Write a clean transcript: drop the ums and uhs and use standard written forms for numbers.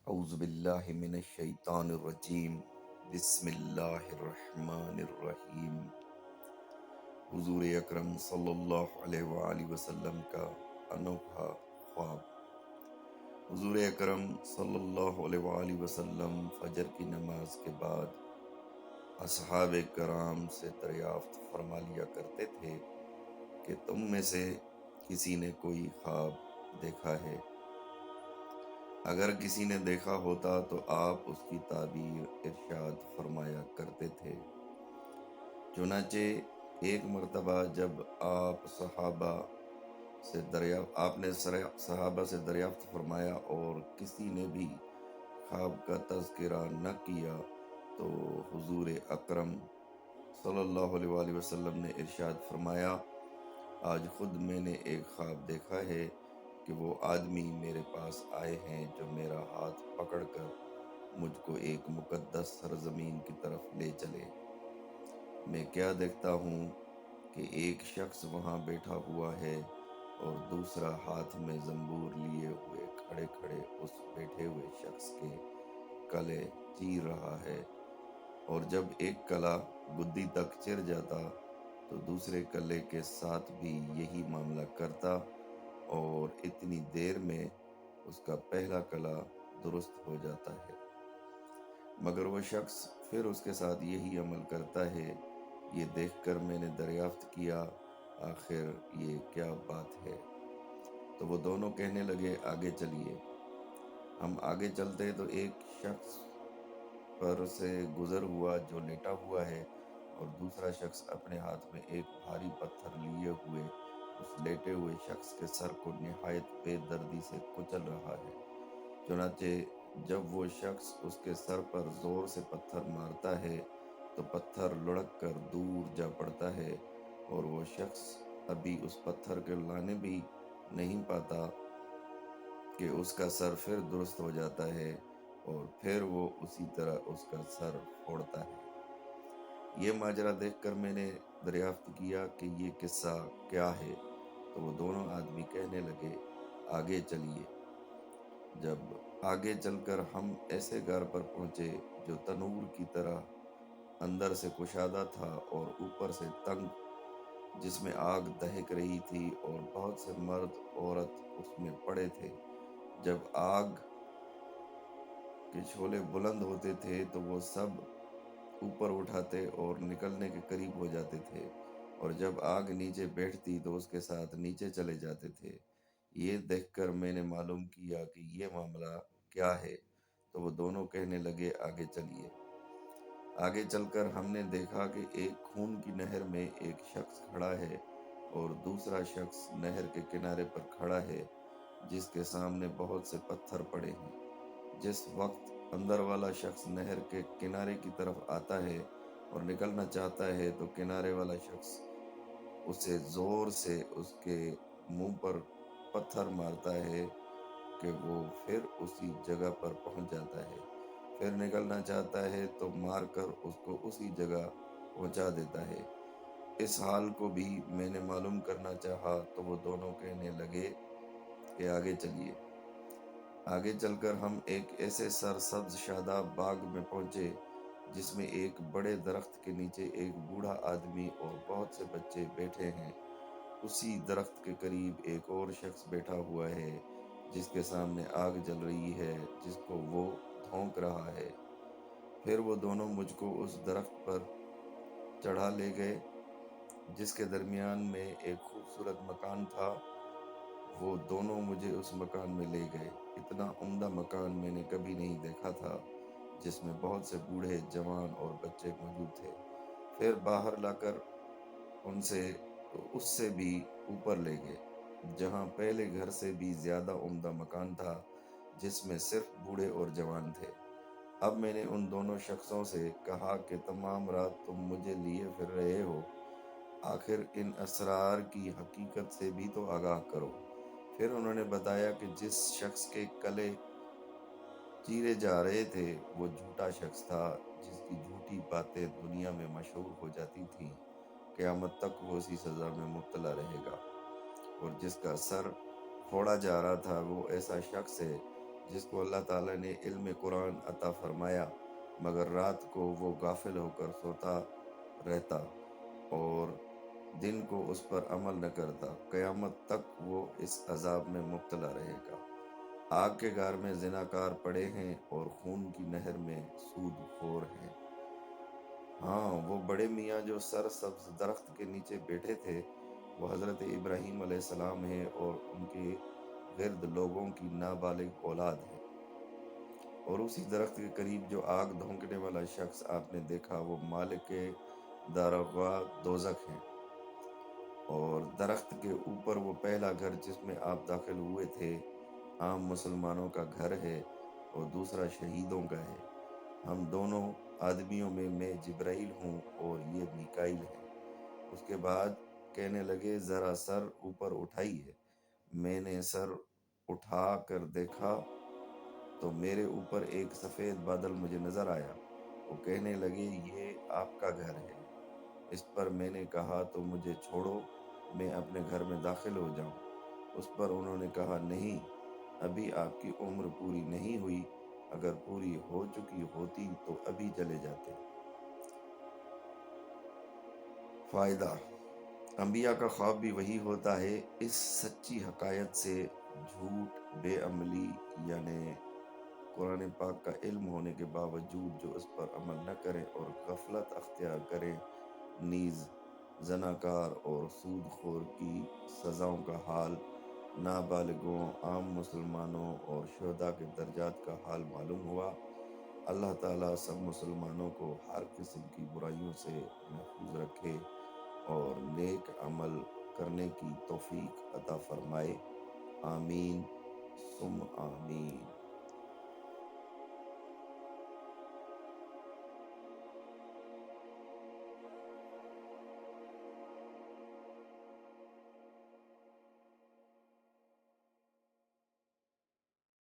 اعوذ باللہ من الشیطان الرجیم، بسم اللہ الرحمن الرحیم۔ حضور اکرم صلی اللہ علیہ وآلہ وسلم کا انوکھا خواب۔ حضور اکرم صلی اللہ علیہ وآلہ وسلم فجر کی نماز کے بعد اصحاب کرام سے دریافت فرما لیا کرتے تھے کہ تم میں سے کسی نے کوئی خواب دیکھا ہے؟ اگر کسی نے دیکھا ہوتا تو آپ اس کی تعبیر ارشاد فرمایا کرتے تھے۔ چنانچہ ایک مرتبہ جب آپ نے صحابہ سے دریافت فرمایا اور کسی نے بھی خواب کا تذکرہ نہ کیا تو حضور اکرم صلی اللہ علیہ وآلہ وسلم نے ارشاد فرمایا، آج خود میں نے ایک خواب دیکھا ہے کہ وہ آدمی میرے پاس آئے ہیں جو میرا ہاتھ پکڑ کر مجھ کو ایک مقدس سرزمین کی طرف لے چلے۔ میں کیا دیکھتا ہوں کہ ایک شخص وہاں بیٹھا ہوا ہے اور دوسرا ہاتھ میں زنبور لیے ہوئے کھڑے کھڑے اس بیٹھے ہوئے شخص کے کلے چیر رہا ہے، اور جب ایک کلا گدی تک چر جاتا تو دوسرے کلے کے ساتھ بھی یہی معاملہ کرتا اور اتنی دیر میں اس کا پہلا کلا درست ہو جاتا ہے، مگر وہ شخص پھر اس کے ساتھ یہی عمل کرتا ہے۔ یہ دیکھ کر میں نے دریافت کیا، آخر یہ کیا بات ہے؟ تو وہ دونوں کہنے لگے، آگے چلیے۔ ہم آگے چلتے تو ایک شخص پر سے گزر ہوا جو لیٹا ہوا ہے اور دوسرا شخص اپنے ہاتھ میں ایک بھاری پتھر لیے ہوئے اس لیٹے ہوئے شخص کے سر کو نہایت بے دردی سے کچل رہا ہے۔ چنانچہ جب وہ شخص اس کے سر پر زور سے پتھر مارتا ہے تو پتھر لڑک کر دور جا پڑتا ہے، اور وہ شخص ابھی اس پتھر کے لانے بھی نہیں پاتا کہ اس کا سر پھر درست ہو جاتا ہے، اور پھر وہ اسی طرح اس کا سر پھوڑتا ہے۔ یہ ماجرا دیکھ کر میں نے دریافت کیا کہ یہ قصہ کیا ہے، تو وہ دونوں آدمی کہنے لگے، آگے چلیے۔ جب آگے چل کر ہم ایسے گھر پر پہنچے جو تنور کی طرح اندر سے کشادہ تھا اور اوپر سے تنگ، جس میں آگ دہک رہی تھی اور بہت سے مرد عورت اس میں پڑے تھے۔ جب آگ کے شعلے بلند ہوتے تھے تو وہ سب اوپر اٹھاتے اور نکلنے کے قریب ہو جاتے تھے، اور جب آگ نیچے بیٹھتی تو اس کے ساتھ نیچے چلے جاتے تھے۔ یہ دیکھ کر میں نے معلوم کیا کہ یہ معاملہ کیا ہے، تو وہ دونوں کہنے لگے، آگے چلیے۔ آگے چل کر ہم نے دیکھا کہ ایک خون کی نہر میں ایک شخص کھڑا ہے اور دوسرا شخص نہر کے کنارے پر کھڑا ہے جس کے سامنے بہت سے پتھر پڑے ہیں۔ جس وقت اندر والا شخص نہر کے کنارے کی طرف آتا ہے اور نکلنا چاہتا ہے تو کنارے والا شخص اسے زور سے اس کے منہ پر پتھر مارتا ہے کہ وہ پھر اسی جگہ پر پہنچ جاتا ہے، پھر نکلنا چاہتا ہے تو مار کر اس کو اسی جگہ پہنچا دیتا ہے۔ اس حال کو بھی میں نے معلوم کرنا چاہا تو وہ دونوں کہنے لگے کہ آگے چلیے۔ آگے چل کر ہم ایک ایسے سرسبز شاداب باغ میں پہنچے جس میں ایک بڑے درخت کے نیچے ایک بوڑھا آدمی اور بہت سے بچے بیٹھے ہیں۔ اسی درخت کے قریب ایک اور شخص بیٹھا ہوا ہے جس کے سامنے آگ جل رہی ہے جس کو وہ دھونک رہا ہے۔ پھر وہ دونوں مجھ کو اس درخت پر چڑھا لے گئے جس کے درمیان میں ایک خوبصورت مکان تھا۔ وہ دونوں مجھے اس مکان میں لے گئے۔ اتنا عمدہ مکان میں نے کبھی نہیں دیکھا تھا، جس میں بہت سے بوڑھے، جوان اور بچے موجود تھے۔ پھر باہر لا کر اس سے بھی اوپر لے گئے، جہاں پہلے گھر سے بھی زیادہ عمدہ مکان تھا جس میں صرف بوڑھے اور جوان تھے۔ اب میں نے ان دونوں شخصوں سے کہا کہ تمام رات تم مجھے لیے پھر رہے ہو، آخر ان اسرار کی حقیقت سے بھی تو آگاہ کرو۔ پھر انہوں نے بتایا کہ جس شخص کے کلے چیرے جا رہے تھے وہ جھوٹا شخص تھا جس کی جھوٹی باتیں دنیا میں مشہور ہو جاتی تھیں، قیامت تک وہ اسی سزا میں مبتلا رہے گا، اور جس کا سر پھوڑا جا رہا تھا وہ ایسا شخص ہے جس کو اللہ تعالیٰ نے علم قرآن عطا فرمایا، مگر رات کو وہ غافل ہو کر سوتا رہتا اور دن کو اس پر عمل نہ کرتا، قیامت تک وہ اس عذاب میں مبتلا رہے گا۔ آگ کے غار میں زناکار پڑے ہیں اور خون کی نہر میں سود خور ہیں۔ ہاں، وہ بڑے میاں جو سر سبز درخت کے نیچے بیٹھے تھے، وہ حضرت ابراہیم علیہ السلام ہیں اور ان کے گرد لوگوں کی نابالغ اولاد ہے۔ اور اسی درخت کے قریب جو آگ دھونکنے والا شخص آپ نے دیکھا، وہ مالک دارغواہ دوزخ ہیں۔ اور درخت کے اوپر وہ پہلا گھر جس میں آپ داخل ہوئے تھے، عام مسلمانوں کا گھر ہے اور دوسرا شہیدوں کا ہے۔ ہم دونوں آدمیوں میں جبرائیل ہوں اور یہ میکائیل ہے۔ اس کے بعد کہنے لگے، ذرا سر اوپر اٹھائیے۔ میں نے سر اٹھا کر دیکھا تو میرے اوپر ایک سفید بادل مجھے نظر آیا۔ وہ کہنے لگے، یہ آپ کا گھر ہے۔ اس پر میں نے کہا، تو مجھے چھوڑو، میں اپنے گھر میں داخل ہو جاؤں۔ اس پر انہوں نے کہا، نہیں، ابھی آپ کی عمر پوری نہیں ہوئی، اگر پوری ہو چکی ہوتی تو ابھی چلے جاتے۔ فائدہ: انبیاء کا خواب بھی وہی ہوتا ہے۔ اس سچی حقائق سے جھوٹ، بے عملی یعنی قرآن پاک کا علم ہونے کے باوجود جو اس پر عمل نہ کریں اور غفلت اختیار کریں، نیز زناکار اور سود خور کی سزاؤں کا حال، نابالغوں، عام مسلمانوں اور شہداء کے درجات کا حال معلوم ہوا۔ اللہ تعالیٰ سب مسلمانوں کو ہر قسم کی برائیوں سے محفوظ رکھے اور نیک عمل کرنے کی توفیق عطا فرمائے۔ آمین ثم آمین۔